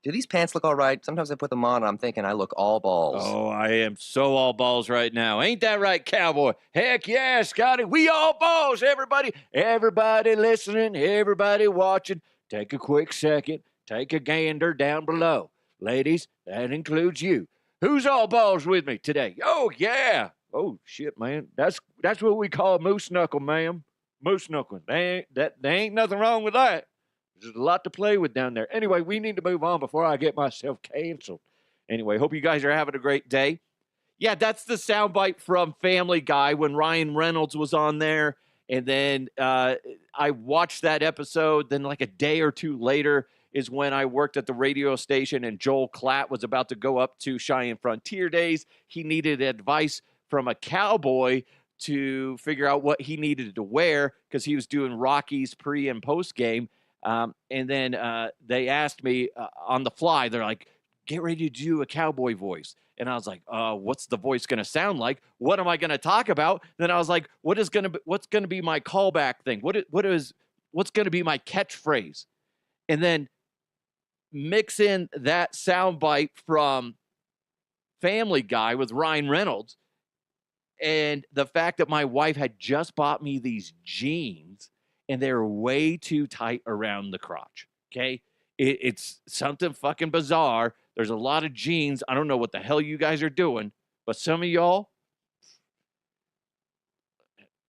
Do these pants look all right? Sometimes I put them on and I'm thinking I look all balls. Oh, I am so all balls right now. Ain't that right, cowboy? Heck yeah, Scotty. We all balls, everybody. Everybody listening, everybody watching. Take a quick second. Take a gander down below. Ladies, that includes you. Who's all balls with me today? Oh, yeah. Oh, shit, man. That's what we call moose knuckle, ma'am. Moose knuckling. There ain't nothing wrong with that. There's a lot to play with down there. Anyway, we need to move on before I get myself canceled. Anyway, hope you guys are having a great day. Yeah, that's the soundbite from Family Guy when Ryan Reynolds was on there. And then I watched that episode. Then, like a day or two later, is when I worked at the radio station and Joel Klatt was about to go up to Cheyenne Frontier Days. He needed advice from a cowboy to figure out what he needed to wear because he was doing Rockies pre and post game. And then they asked me on the fly, they're like, get ready to do a cowboy voice. And I was like, what's the voice going to sound like? What am I going to talk about? Then I was like, what's going to be my callback thing? What's going to be my catchphrase? And then mix in that soundbite from Family Guy with Ryan Reynolds and the fact that my wife had just bought me these jeans and they're way too tight around the crotch. Okay. It's something fucking bizarre. There's a lot of jeans. I don't know what the hell you guys are doing, but some of y'all,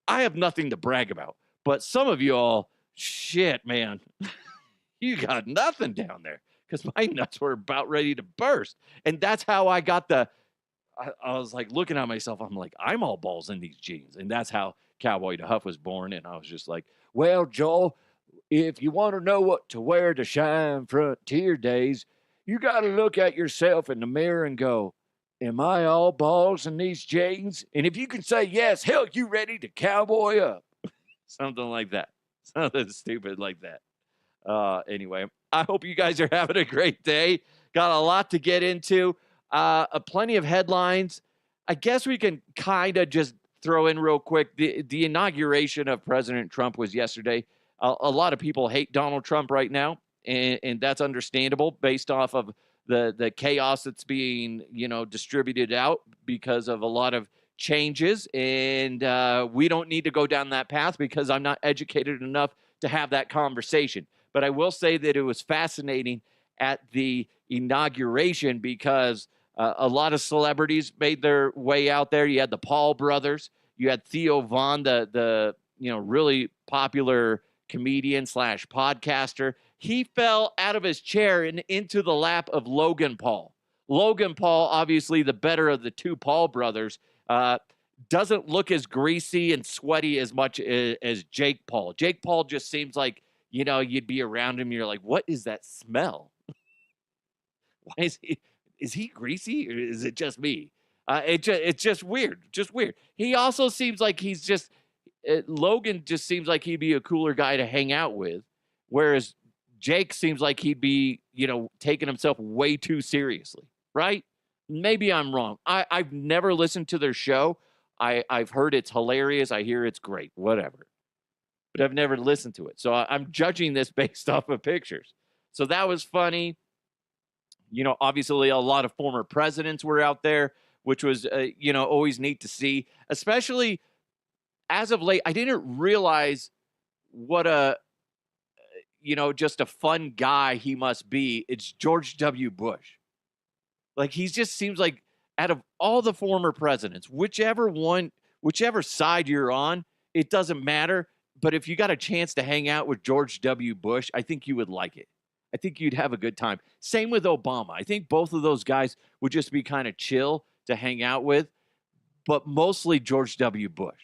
I have nothing to brag about, but some of y'all, shit, man, you got nothing down there because my nuts were about ready to burst. And that's how I got I was like looking at myself. I'm like, I'm all balls in these jeans. And that's how Cowboy to Huff was born. And I was just like, well, Joel, if you want to know what to wear to Cheyenne Frontier Days, you got to look at yourself in the mirror and go, am I all balls in these jeans? And if you can say yes, hell, you ready to cowboy up? Something like that. Something stupid like that. Anyway, I hope you guys are having a great day. Got a lot to get into. Plenty of headlines. I guess we can kind of just throw in real quick. The inauguration of President Trump was yesterday. A lot of people hate Donald Trump right now, and that's understandable based off of the chaos that's being distributed out because of a lot of changes. And we don't need to go down that path because I'm not educated enough to have that conversation. But I will say that it was fascinating at the inauguration because a lot of celebrities made their way out there. You had the Paul brothers. You had Theo Von, the really popular comedian / podcaster. He fell out of his chair and into the lap of Logan Paul. Logan Paul, obviously the better of the two Paul brothers, doesn't look as greasy and sweaty as much as Jake Paul. Jake Paul just seems like, you'd be around him. You're like, what is that smell? Why is he greasy or is it just me? It's just weird. Just weird. He also seems like he's just, Logan just seems like he'd be a cooler guy to hang out with. Whereas Jake seems like he'd be, taking himself way too seriously. Right? Maybe I'm wrong. I've never listened to their show. I've heard it's hilarious. I hear it's great, whatever. But I've never listened to it. So I'm judging this based off of pictures. So that was funny. Obviously a lot of former presidents were out there, which was, always neat to see. Especially as of late, I didn't realize what just a fun guy he must be. It's George W. Bush. Like, he just seems like out of all the former presidents, whichever side you're on, it doesn't matter. But if you got a chance to hang out with George W. Bush, I think you would like it. I think you'd have a good time. Same with Obama. I think both of those guys would just be kind of chill to hang out with, but mostly George W. Bush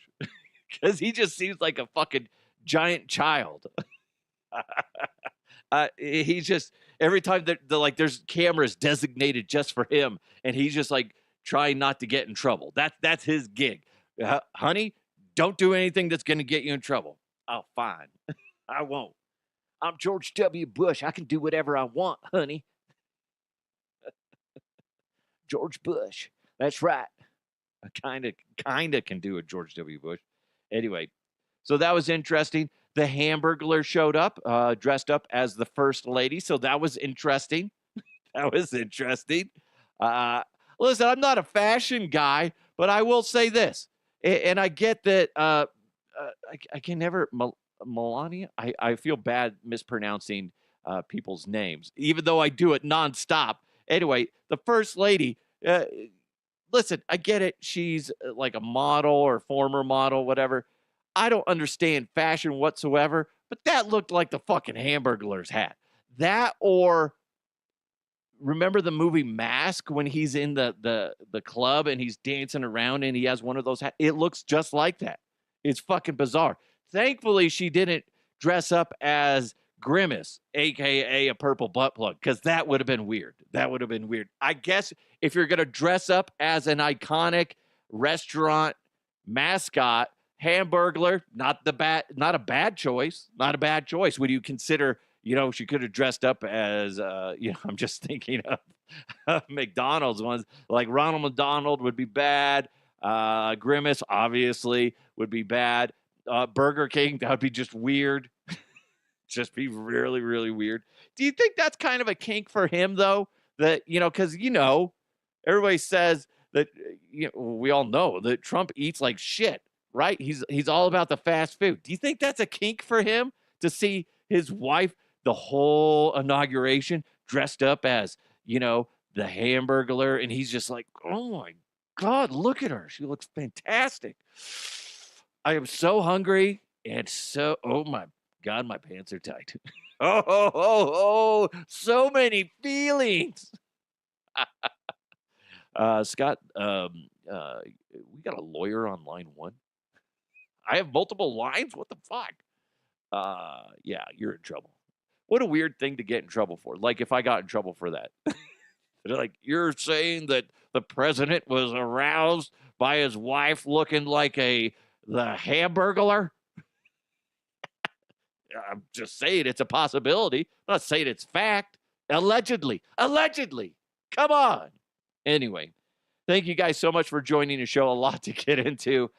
because he just seems like a fucking giant child. He's just, every time there's cameras designated just for him, and he's just like trying not to get in trouble. That's his gig. Honey, don't do anything that's going to get you in trouble. Oh, fine. I won't. I'm George W. Bush. I can do whatever I want, honey. George Bush. That's right. I kind of can do a George W. Bush. Anyway, so that was interesting. The Hamburglar showed up, dressed up as the first lady. So that was interesting. That was interesting. Uh, Listen, I'm not a fashion guy, but I will say this, and I get that. I can never Melania. I feel bad mispronouncing people's names, even though I do it nonstop. Anyway, the first lady. Listen, I get it. She's like a model or former model, whatever. I don't understand fashion whatsoever, but that looked like the fucking Hamburglars hat. That or remember the movie Mask when he's in the club and he's dancing around and he has one of those hats? It looks just like that. It's fucking bizarre. Thankfully, she didn't dress up as Grimace, aka a purple butt plug, because that would have been weird. That would have been weird. I guess if you're gonna dress up as an iconic restaurant mascot, Hamburglar, not a bad choice. Not a bad choice. Would you consider, she could have dressed up as, I'm just thinking of McDonald's ones. Like Ronald McDonald would be bad. Grimace, obviously, would be bad. Burger King, that would be just weird. Just be really, really weird. Do you think that's kind of a kink for him, though? That, because, everybody says that, we all know that Trump eats like shit, right? He's all about the fast food. Do you think that's a kink for him to see his wife the whole inauguration dressed up as, the Hamburglar, and he's just like, oh my God, look at her. She looks fantastic. I am so hungry and oh my God, my pants are tight. Oh, so many feelings. Scott, we got a lawyer on line one. I have multiple lines. What the fuck? Yeah, you're in trouble. What a weird thing to get in trouble for. Like if I got in trouble for that. They're like, you're saying that the president was aroused by his wife looking like the Hamburglar? I'm just saying it's a possibility. I'm not saying it's fact. Allegedly. Come on. Anyway, thank you guys so much for joining the show. A lot to get into.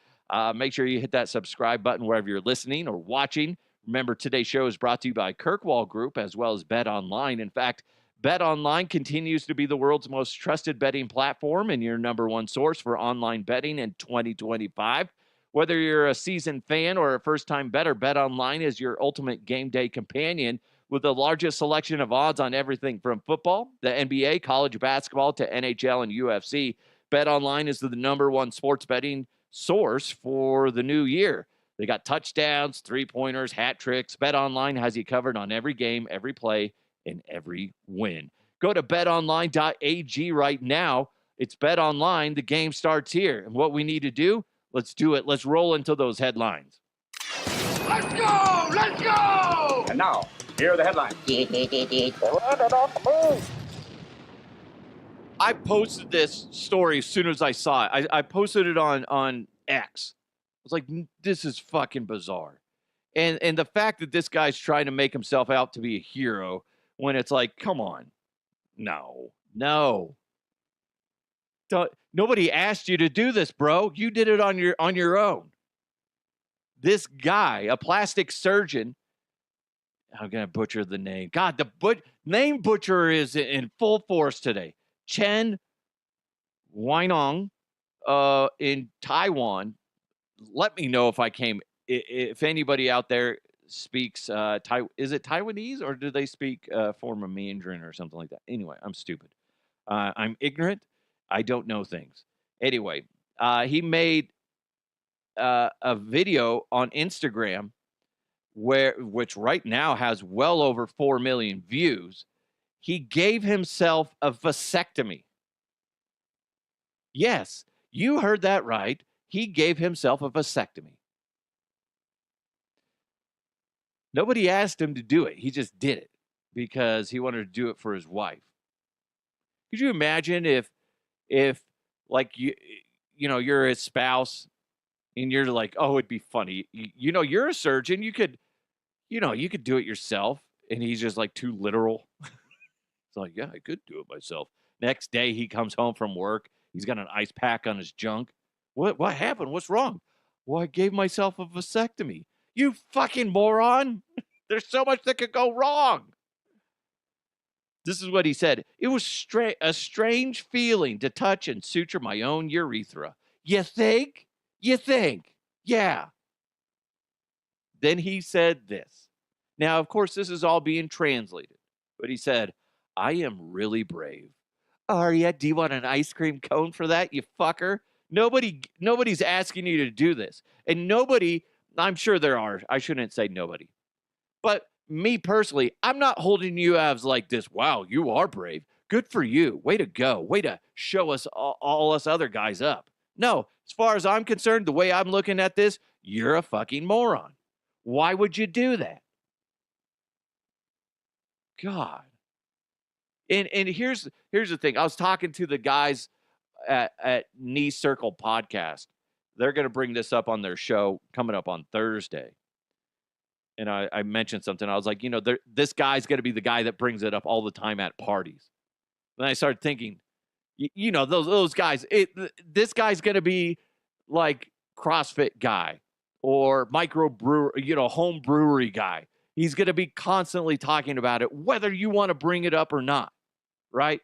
Make sure you hit that subscribe button wherever you're listening or watching. Remember, today's show is brought to you by Kirkwall Group as well as Bet Online. In fact, Bet Online continues to be the world's most trusted betting platform and your number one source for online betting in 2025. Whether you're a seasoned fan or a first-time bettor, Bet Online is your ultimate game day companion with the largest selection of odds on everything from football, the NBA, college basketball, to NHL and UFC. Bet Online is the number one sports betting source for the new year. They got touchdowns, three-pointers, hat tricks. Bet Online has you covered on every game, every play, and every win. Go to betonline.ag right now. It's Bet Online. The game starts here. And what we need to do, let's do it. Let's roll into those headlines. Let's go! Let's go! And now, here are the headlines. I posted this story as soon as I saw it. I posted it on X. I was like, this is fucking bizarre. And the fact that this guy's trying to make himself out to be a hero when it's like, come on. No. Nobody asked you to do this, bro. You did it on your own. This guy, a plastic surgeon, I'm going to butcher the name. God, the name butcher is in full force today. Chen Weinong in Taiwan. Let me know if anybody out there speaks is it Taiwanese or do they speak form of Mandarin or something like that? Anyway, I'm stupid. I'm ignorant. I don't know things. Anyway, he made a video on Instagram which right now has well over 4 million views. He gave himself a vasectomy. Yes, you heard that right. He gave himself a vasectomy. Nobody asked him to do it. He just did it because he wanted to do it for his wife. Could you imagine if like you're his spouse and you're like, oh, it'd be funny. You're a surgeon. You could do it yourself. And he's just like too literal. It's like, yeah, I could do it myself. Next day he comes home from work. He's got an ice pack on his junk. What happened? What's wrong? Well, I gave myself a vasectomy. You fucking moron. There's so much that could go wrong. This is what he said. It was a strange feeling to touch and suture my own urethra. You think? You think? Yeah. Then he said this. Now, of course, this is all being translated, but he said, I am really brave. Are you? Do you want an ice cream cone for that, you fucker? Nobody's asking you to do this. And nobody, I'm sure there are, I shouldn't say nobody. But me personally, I'm not holding you as like this, wow, you are brave. Good for you. Way to go. Way to show us all us other guys up. No, as far as I'm concerned, the way I'm looking at this, you're a fucking moron. Why would you do that? God. And here's the thing. I was talking to the guys at Knee Circle Podcast. They're going to bring this up on their show coming up on Thursday. And I mentioned something. I was like, this guy's going to be the guy that brings it up all the time at parties. And I started thinking, those guys. This guy's going to be like CrossFit guy or microbrewer, home brewery guy. He's going to be constantly talking about it, whether you want to bring it up or not, right?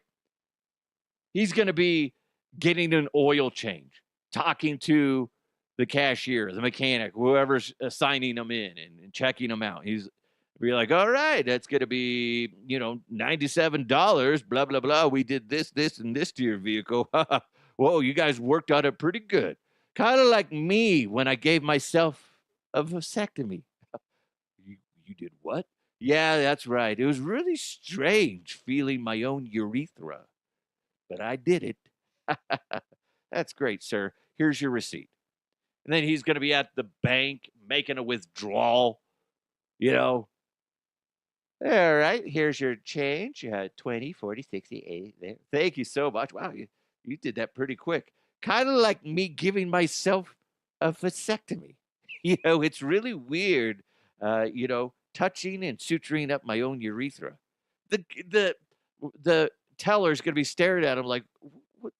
He's going to be getting an oil change, talking to the cashier, the mechanic, whoever's signing them in and checking them out. He's be like, all right, that's going to be, $97, blah, blah, blah. We did this, and this to your vehicle. Whoa, you guys worked on it pretty good. Kind of like me when I gave myself a vasectomy. You did what? Yeah, that's right. It was really strange feeling my own urethra, but I did it. That's great, sir. Here's your receipt. And then he's going to be at the bank making a withdrawal, All right, here's your change. You had 20, 40, 60, 80 there. Thank you so much. Wow, you did that pretty quick. Kind of like me giving myself a vasectomy. It's really weird, touching and suturing up my own urethra. The teller's going to be staring at him like, what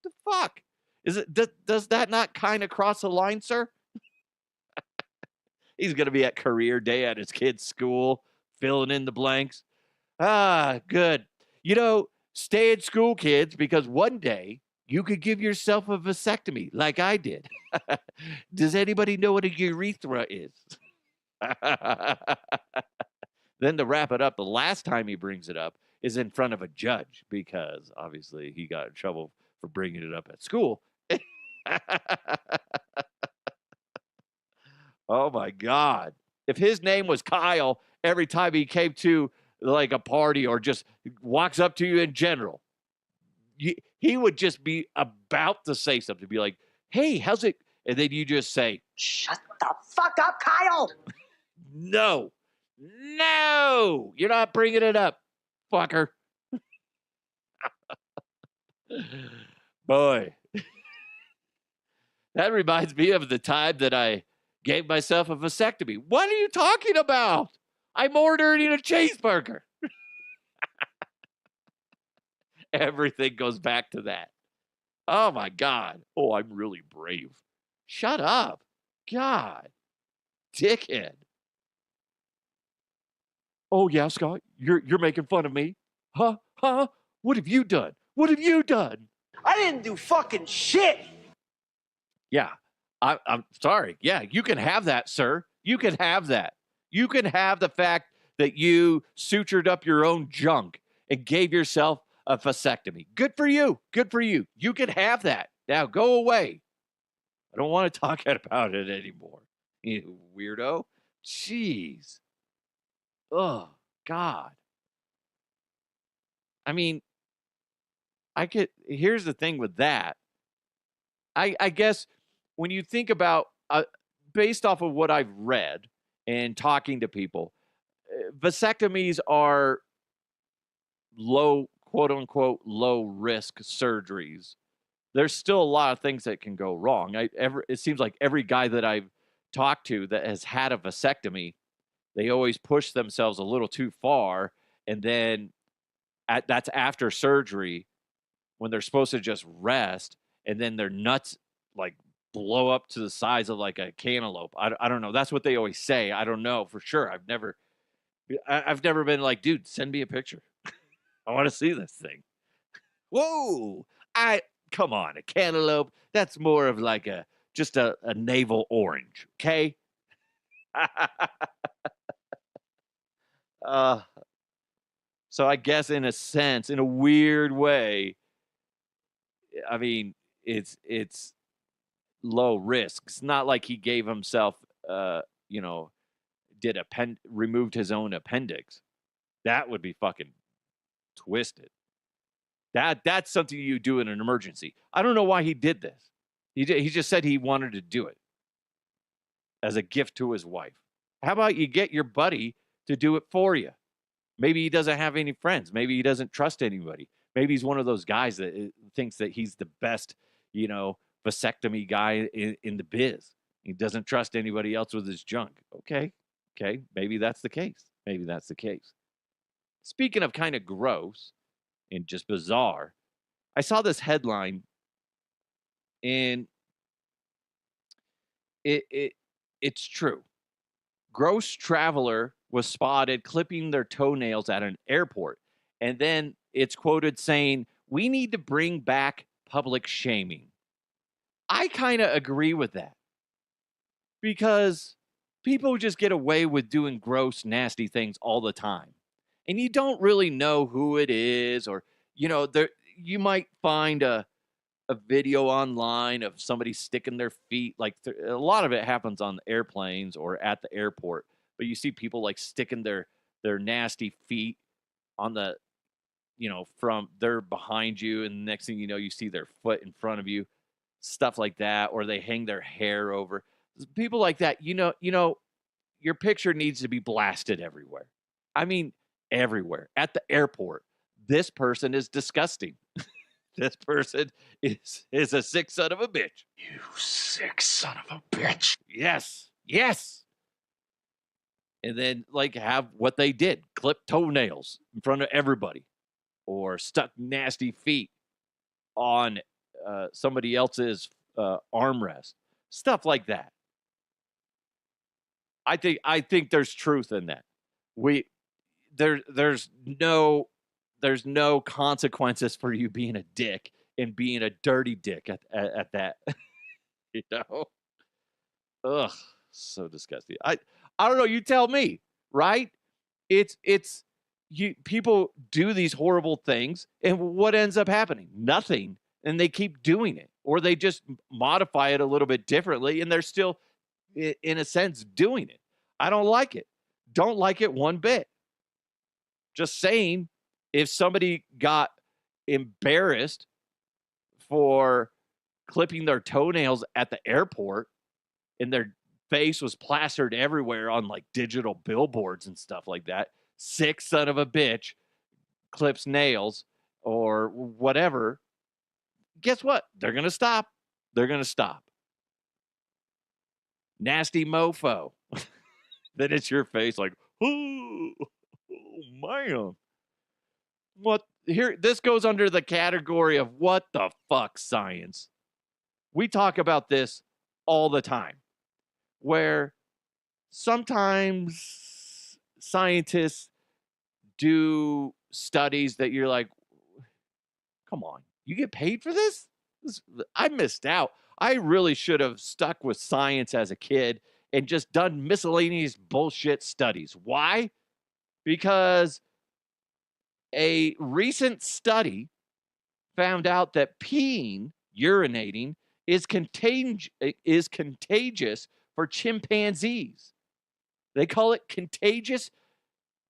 the fuck? Does that not kind of cross the line, sir? He's going to be at career day at his kid's school, filling in the blanks. Good. Stay at school, kids, because one day you could give yourself a vasectomy like I did. Does anybody know what a urethra is? Then to wrap it up, the last time he brings it up is in front of a judge because obviously he got in trouble for bringing it up at school. Oh my God. If his name was Kyle, every time he came to like a party or just walks up to you in general, he would just be about to say something, be like, hey, how's it? And then you just say, shut the fuck up, Kyle. No, you're not bringing it up, fucker. Boy, that reminds me of the time that I gave myself a vasectomy. What are you talking about? I'm ordering a cheeseburger. Everything goes back to that. Oh, my God. Oh, I'm really brave. Shut up. God. Dickhead. Oh, yeah, Scott, you're making fun of me? Huh? What have you done? What have you done? I didn't do fucking shit. Yeah, I'm sorry. Yeah, you can have that, sir. You can have that. You can have the fact that you sutured up your own junk and gave yourself a vasectomy. Good for you. Good for you. You can have that. Now go away. I don't want to talk about it anymore. You weirdo. Jeez. Oh, God. I mean, here's the thing with that. I guess when you think about, based off of what I've read and talking to people, vasectomies are quote unquote, low risk surgeries. There's still a lot of things that can go wrong. It seems like every guy that I've talked to that has had a vasectomy, they always push themselves a little too far. And then that's after surgery when they're supposed to just rest. And then their nuts like blow up to the size of like a cantaloupe. I don't know. That's what they always say. I don't know for sure. I've never been like, dude, send me a picture. I want to see this thing. Whoa! Come on, a cantaloupe. That's more of like just a navel orange. Okay. uh, so I guess in a sense, in a weird way, I mean, it's low risk. It's not like he gave himself, you know, removed his own appendix. That would be fucking twisted. That's something you do in an emergency. I don't know why he did this. He just said he wanted to do it as a gift to his wife. How about you get your buddy to do it for you? Maybe he doesn't have any friends. Maybe he doesn't trust anybody. Maybe he's one of those guys that thinks that he's the best, vasectomy guy in the biz. He doesn't trust anybody else with his junk. Okay. Maybe that's the case. Speaking of kind of gross and just bizarre, I saw this headline and it's true. Gross traveler was spotted clipping their toenails at an airport. And then it's quoted saying, "We need to bring back public shaming." I kind of agree with that because people just get away with doing gross, nasty things all the time. And you don't really know who it is, or, you might find a video online of somebody sticking their feet. Like a lot of it happens on airplanes or at the airport, but you see people like sticking their nasty feet on the, from they're behind you. And the next thing you know, you see their foot in front of you, stuff like that. Or they hang their hair over. People like that, your picture needs to be blasted everywhere. I mean, everywhere. At the airport, this person is disgusting. This person is a sick son of a bitch. You sick son of a bitch. Yes. And then have what they did, clip toenails in front of everybody or stuck nasty feet on somebody else's armrest, stuff like that. I think there's truth in that. There's no consequences for you being a dick and being a dirty dick at that. Ugh, so disgusting. I don't know, you tell me, right? It's people do these horrible things, and what ends up happening? Nothing. And they keep doing it, or they just modify it a little bit differently, and they're still, in a sense, doing it. I don't like it. Don't like it one bit. Just saying, if somebody got embarrassed for clipping their toenails at the airport and their face was plastered everywhere on digital billboards and stuff like that, sick son of a bitch clips nails or whatever, guess what? They're going to stop. Nasty mofo. Then it's your face oh man. What here? This goes under the category of what the fuck science. We talk about this all the time, where sometimes scientists do studies that you're like, come on, you get paid for this? I missed out. I really should have stuck with science as a kid and just done miscellaneous bullshit studies. Why? Because a recent study found out that peeing, urinating, is contagious for chimpanzees. They call it contagious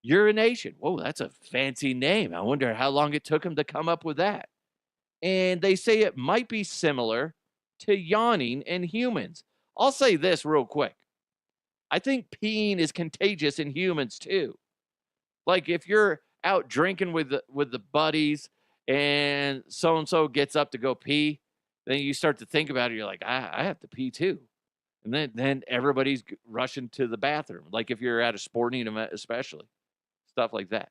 urination. Whoa, that's a fancy name. I wonder how long it took them to come up with that. And they say it might be similar to yawning in humans. I'll say this real quick. I think peeing is contagious in humans too. If you're out drinking with the buddies and so gets up to go pee, then you start to think about it. You're like, I have to pee too. And then everybody's rushing to the bathroom. If you're at a sporting event, especially stuff like that.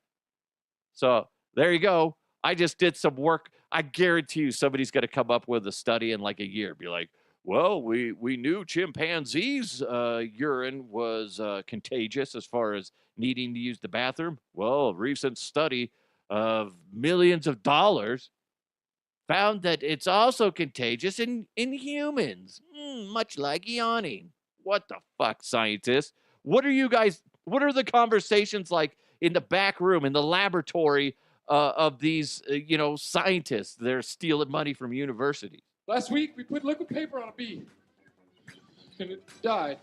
So there you go. I just did some work. I guarantee you somebody's going to come up with a study in a year. Be like, well, we knew chimpanzees' urine was contagious as far as needing to use the bathroom. Well, a recent study of millions of dollars found that it's also contagious in humans, much like yawning. What the fuck, scientists? What are the conversations like in the back room, in the laboratory of these, scientists? They're stealing money from universities. Last week, we put liquid paper on a bee, and it died.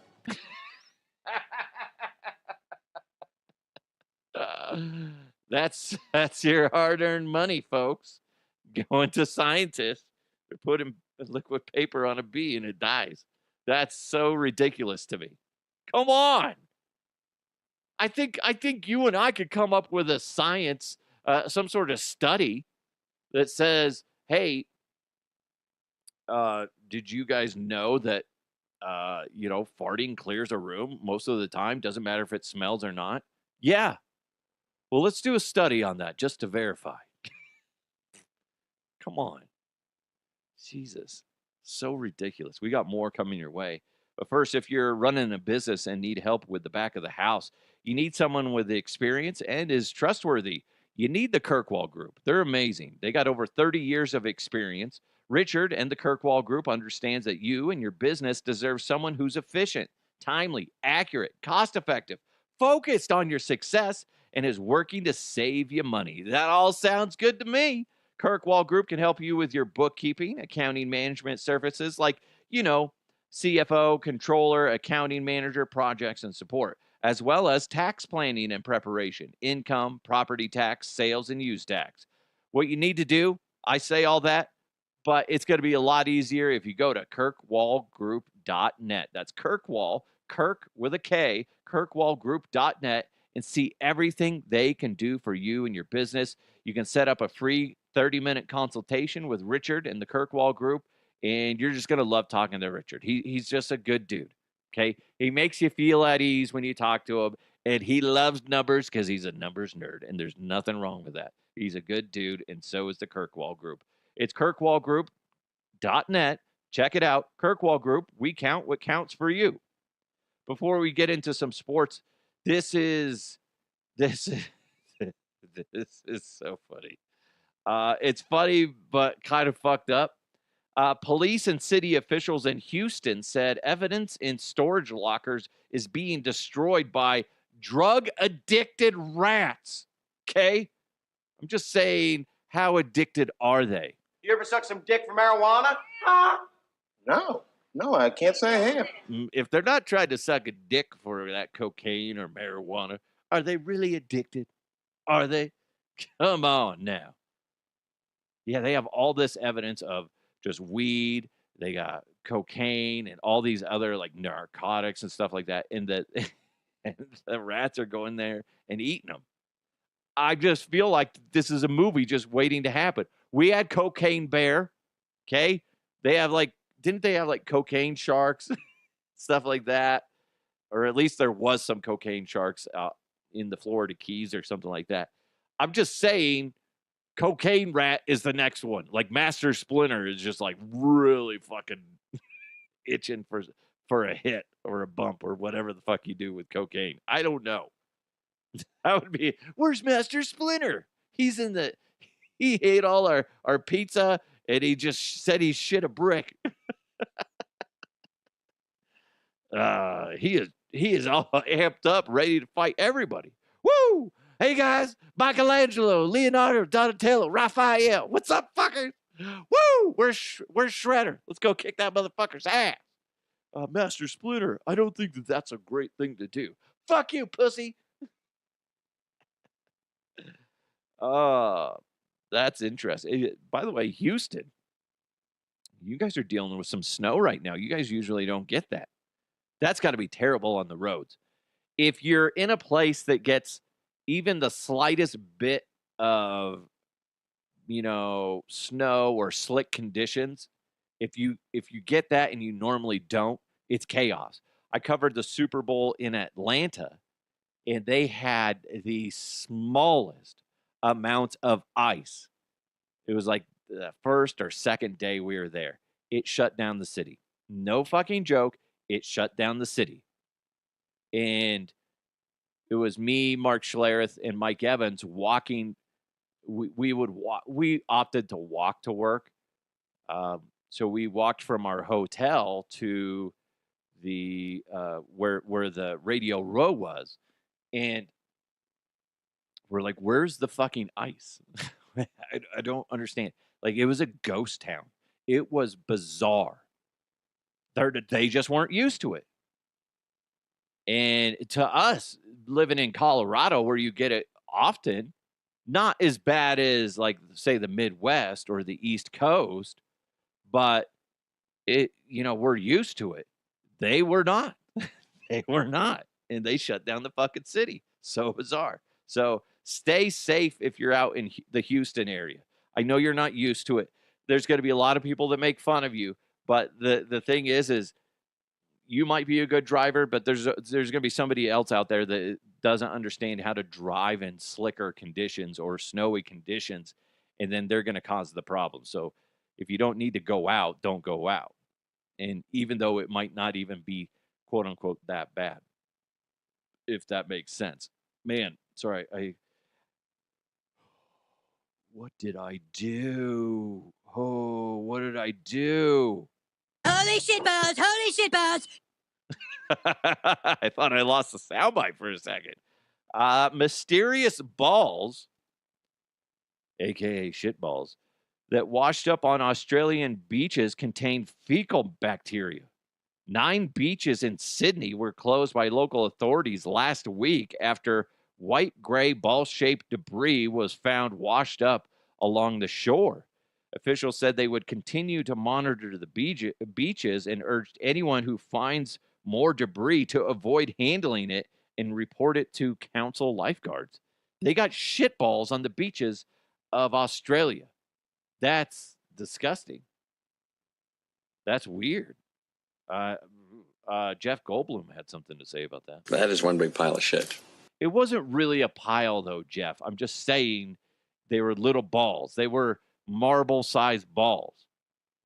That's your hard-earned money, folks. Going to scientists. They're putting liquid paper on a bee and it dies. That's so ridiculous to me. Come on. I think you and I could come up with a science, some sort of study that says, hey, did you guys know that, farting clears a room most of the time? Doesn't matter if it smells or not. Yeah. Well, let's do a study on that just to verify. Come on. Jesus. So ridiculous. We got more coming your way. But first, if you're running a business and need help with the back of the house, you need someone with the experience and is trustworthy. You need the Kirkwall Group. They're amazing. They got over 30 years of experience. Richard and the Kirkwall Group understands that you and your business deserve someone who's efficient, timely, accurate, cost-effective, focused on your success, and is working to save you money. That all sounds good to me. Kirkwall Group can help you with your bookkeeping, accounting management services like, CFO, controller, accounting manager, projects, and support, as well as tax planning and preparation, income, property tax, sales, and use tax. What you need to do, I say all that, but it's going to be a lot easier if you go to kirkwallgroup.net. That's Kirkwall, Kirk with a K, kirkwallgroup.net, and see everything they can do for you and your business. You can set up a free 30-minute consultation with Richard and the Kirkwall Group, and you're just going to love talking to Richard. He's just a good dude, okay? He makes you feel at ease when you talk to him, and he loves numbers because he's a numbers nerd, and there's nothing wrong with that. He's a good dude, and so is the Kirkwall Group. It's kirkwallgroup.net. Check it out. Kirkwall Group, we count what counts for you. Before we get into some sports, this is so funny. It's funny, but kind of fucked up. Police and city officials in Houston said evidence in storage lockers is being destroyed by drug-addicted rats. Okay? I'm just saying, how addicted are they? You ever suck some dick for marijuana? Huh? No, I can't say I have. If they're not trying to suck a dick for that cocaine or marijuana, are they really addicted? Are they? Come on now. Yeah, they have all this evidence of just weed. They got cocaine and all these other like narcotics and stuff like that. And the rats are going there and eating them. I just feel like this is a movie just waiting to happen. We had Cocaine Bear. Okay. Didn't they have like cocaine sharks, stuff like that? Or at least there was some cocaine sharks in the Florida Keys or something like that. I'm just saying, Cocaine Rat is the next one. Like Master Splinter is just like really fucking itching for a hit or a bump or whatever the fuck you do with cocaine. I don't know. That would be, where's Master Splinter? He ate all our pizza and he just said he shit a brick. He is all amped up, ready to fight everybody. Woo! Hey guys, Michelangelo, Leonardo, Donatello, Raphael. What's up, fuckers? Woo! Where's Shredder? Let's go kick that motherfucker's ass. Master Splinter, I don't think that's a great thing to do. Fuck you, pussy. That's interesting. By the way, Houston, you guys are dealing with some snow right now. You guys usually don't get that. That's got to be terrible on the roads. If you're in a place that gets even the slightest bit of, snow or slick conditions, if you get that and you normally don't, it's chaos. I covered the Super Bowl in Atlanta, and they had the smallest amount of ice. It was like the first or second day we were there. It shut down the city. No fucking joke. It shut down the city. And it was me, Mark Schlereth, and Mike Evans walking we would walk. We opted to walk to work. So we walked from our hotel to the where the Radio Row was, and we're like, "Where's the fucking ice?" I don't understand. Like, it was a ghost town. It was bizarre. They just weren't used to it. And to us, living in Colorado, where you get it often, not as bad as, like, say, the Midwest or the East Coast, but we're used to it. They were not. They were not. And they shut down the fucking city. So bizarre. So stay safe if you're out in the Houston area. I know you're not used to it. There's going to be a lot of people that make fun of you. But the thing is you might be a good driver, but there's going to be somebody else out there that doesn't understand how to drive in slicker conditions or snowy conditions, and then they're going to cause the problem. So if you don't need to go out, don't go out. And even though it might not even be quote unquote that bad, if that makes sense. Man, sorry, what did I do? Oh, what did I do? Holy shit balls! Holy shit balls! I thought I lost the soundbite for a second. Mysterious balls, aka shit balls, that washed up on Australian beaches contain fecal bacteria. 9 beaches in Sydney were closed by local authorities last week after white-gray ball-shaped debris was found washed up along the shore. Officials said they would continue to monitor the beaches and urged anyone who finds more debris to avoid handling it and report it to council lifeguards. They got shitballs on the beaches of Australia. That's disgusting. That's weird. Jeff Goldblum had something to say about that. That is one big pile of shit. It wasn't really a pile, though, Jeff. I'm just saying they were little balls. They were marble-sized balls.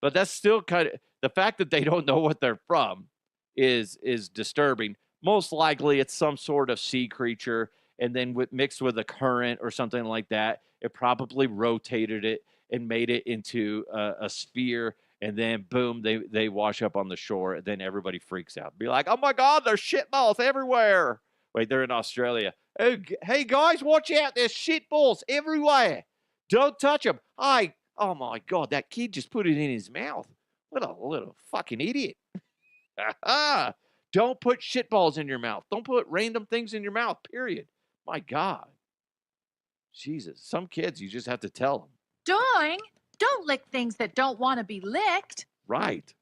But that's still kind of... The fact that they don't know what they're from is disturbing. Most likely it's some sort of sea creature, and then mixed with a current or something like that, it probably rotated it and made it into a sphere, and then boom, they wash up on the shore, and then everybody freaks out. Be like, oh my God, there's shit balls everywhere. Wait, they're in Australia. Oh, hey guys, watch out, there's shit balls everywhere. Don't touch them. Oh my God, that kid just put it in his mouth. What a little fucking idiot. Don't put shit balls in your mouth. Don't put random things in your mouth, period. My God. Jesus, some kids, you just have to tell them. Doing? Don't lick things that don't want to be licked. Right.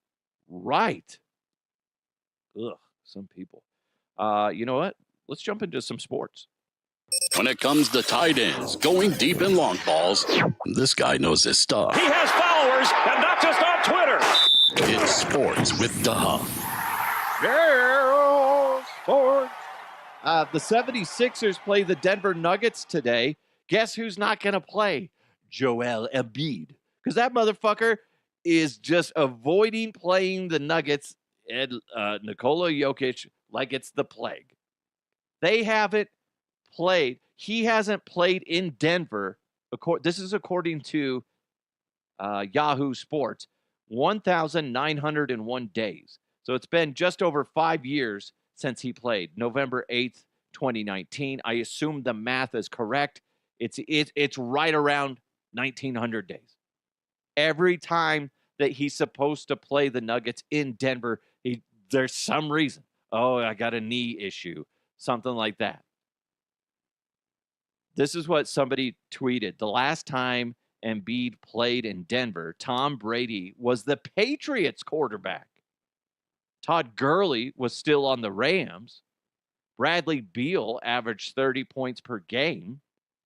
Ugh, some people. You know what? Let's jump into some sports. When it comes to tight ends, going deep in long balls, this guy knows his stuff. He has followers, and not just on Twitter. It's Sports with Duh. Yeah, sports. The 76ers play the Denver Nuggets today. Guess who's not going to play? Joel Embiid. Because that motherfucker is just avoiding playing the Nuggets and Nikola Jokic like it's the plague. They haven't played. He hasn't played in Denver. This is according to Yahoo Sports. 1,901 days. So it's been just over 5 years since he played. November 8th, 2019. I assume the math is correct. It's right around 1,900 days. Every time that he's supposed to play the Nuggets in Denver, there's some reason. Oh, I got a knee issue. Something like that. This is what somebody tweeted. The last time Embiid played in Denver, Tom Brady was the Patriots quarterback. Todd Gurley was still on the Rams. Bradley Beal averaged 30 points per game.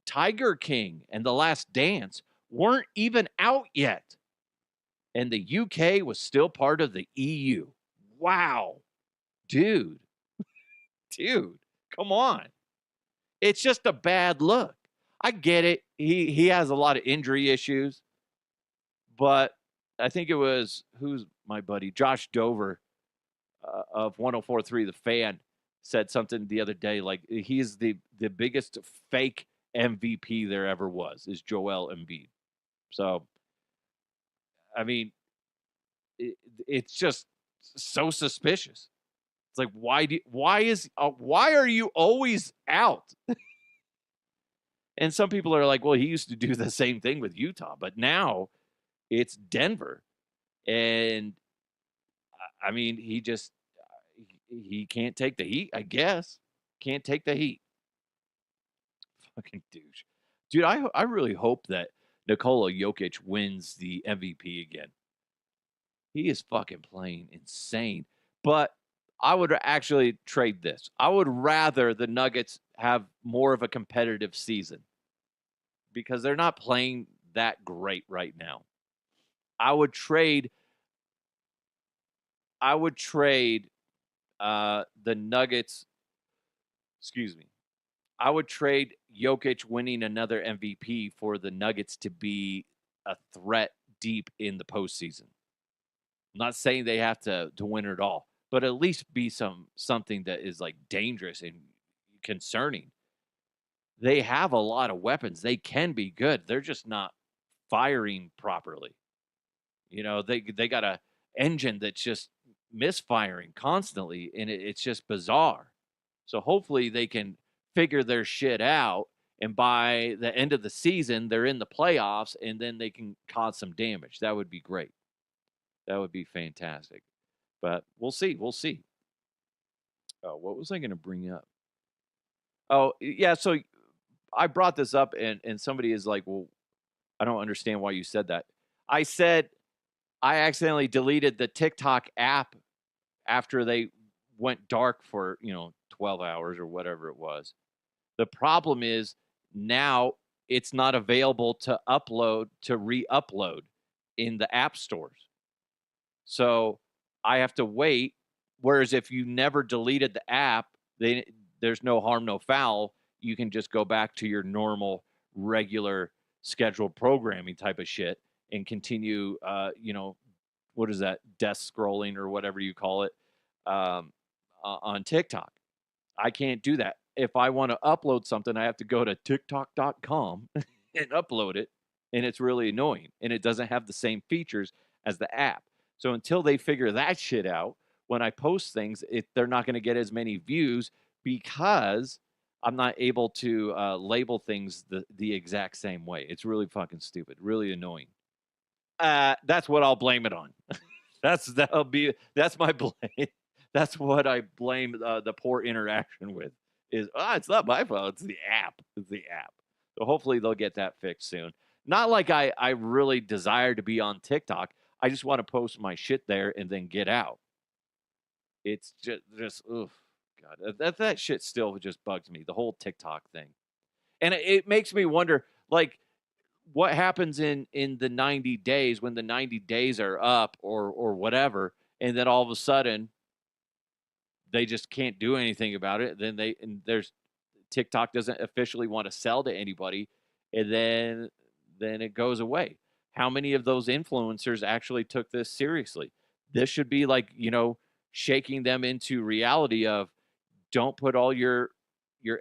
Tiger King and The Last Dance weren't even out yet. And the UK was still part of the EU. Wow. Dude, come on. It's just a bad look. I get it. He has a lot of injury issues. But I think it was, who's my buddy? Josh Dover of 104.3 The Fan said something the other day. Like, he's the biggest fake MVP there ever was, is Joel Embiid. So, I mean, it's just so suspicious. It's like, why are you always out? And some people are like, well, he used to do the same thing with Utah, but now it's Denver. And I mean, he can't take the heat, I guess. Can't take the heat. Fucking douche. Dude, I really hope that Nikola Jokic wins the MVP again. He is fucking playing insane. But I would actually trade this. I would rather the Nuggets have more of a competitive season because they're not playing that great right now. I would trade the Nuggets. Excuse me. I would trade Jokic winning another MVP for the Nuggets to be a threat deep in the postseason. I'm not saying they have to win it all, but at least be something that is like dangerous and concerning. They have a lot of weapons. They can be good. They're just not firing properly. You know, they got a engine that's just misfiring constantly, and it's just bizarre. So hopefully they can figure their shit out, and by the end of the season, they're in the playoffs, and then they can cause some damage. That would be great. That would be fantastic. But we'll see. We'll see. Oh, what was I going to bring up? Oh, yeah. So I brought this up, and somebody is like, well, I don't understand why you said that. I said I accidentally deleted the TikTok app after they went dark for, 12 hours or whatever it was. The problem is now it's not available to re-upload in the app stores. So I have to wait. Whereas if you never deleted the app, there's no harm, no foul. You can just go back to your normal, regular, scheduled programming type of shit and continue, what is that, desk scrolling or whatever you call it, on TikTok. I can't do that. If I want to upload something, I have to go to TikTok.com and upload it, and it's really annoying, and it doesn't have the same features as the app. So until they figure that shit out, when I post things, they're not going to get as many views because I'm not able to label things the exact same way. It's really fucking stupid, really annoying. That's what I'll blame it on. That's my blame. That's what I blame the poor interaction with. It's not my fault. It's the app. It's the app. So hopefully they'll get that fixed soon. Not like I really desire to be on TikTok. I just want to post my shit there and then get out. It's just oof, God, that shit still just bugs me. The whole TikTok thing, and it makes me wonder, like, what happens in the 90 days when the 90 days are up or whatever, and then all of a sudden they just can't do anything about it. Then there's TikTok doesn't officially want to sell to anybody, and then it goes away. How many of those influencers actually took this seriously? This should be like, shaking them into reality of don't put all your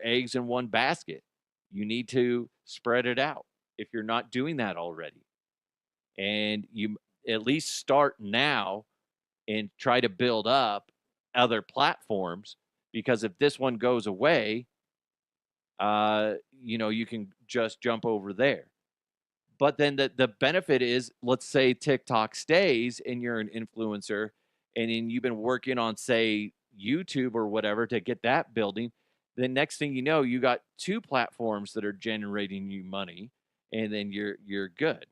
eggs in one basket. You need to spread it out if you're not doing that already. And you at least start now and try to build up other platforms, because if this one goes away, you can just jump over there. But then the benefit is, let's say TikTok stays and you're an influencer and then you've been working on, say, YouTube or whatever to get that building. The next thing you know, you got 2 platforms that are generating you money, and then you're good.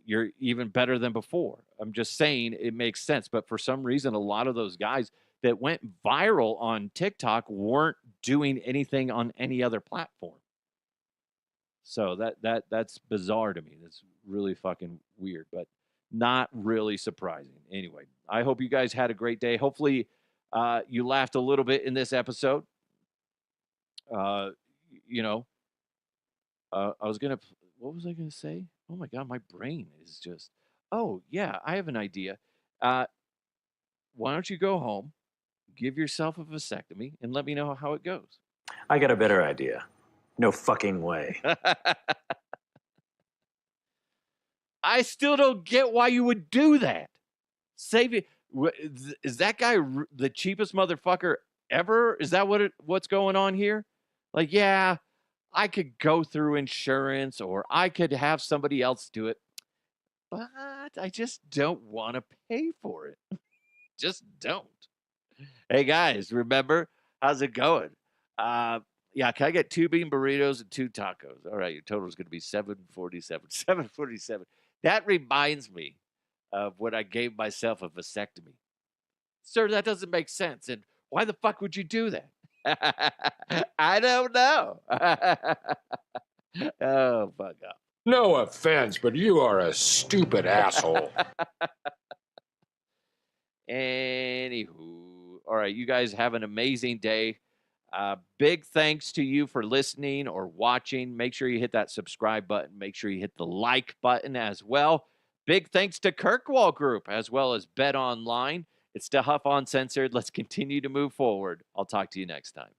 You're even better than before. I'm just saying it makes sense. But for some reason, a lot of those guys that went viral on TikTok weren't doing anything on any other platform. So that's bizarre to me. That's really fucking weird, but not really surprising. Anyway, I hope you guys had a great day. Hopefully, you laughed a little bit in this episode. I was gonna. What was I gonna say? Oh my god, my brain is just. Oh yeah, I have an idea. Why don't you go home, give yourself a vasectomy, and let me know how it goes? I got a better idea. No fucking way. I still don't get why you would do that. Save it. Is that guy the cheapest motherfucker ever? Is that what's going on here? Like, yeah, I could go through insurance or I could have somebody else do it, but I just don't want to pay for it. Just don't. Hey guys, remember, how's it going? Yeah, can I get 2 bean burritos and 2 tacos? All right, your total is going to be $747. $747. That reminds me of when I gave myself a vasectomy. Sir, that doesn't make sense. And why the fuck would you do that? I don't know. Oh, fuck up. No offense, but you are a stupid asshole. Anywho, all right, you guys have an amazing day. Big thanks to you for listening or watching. Make sure you hit that subscribe button. Make sure you hit the like button as well. Big thanks to Kirkwall Group as well as Bet Online. It's the Huff Uncensored. Let's continue to move forward. I'll talk to you next time.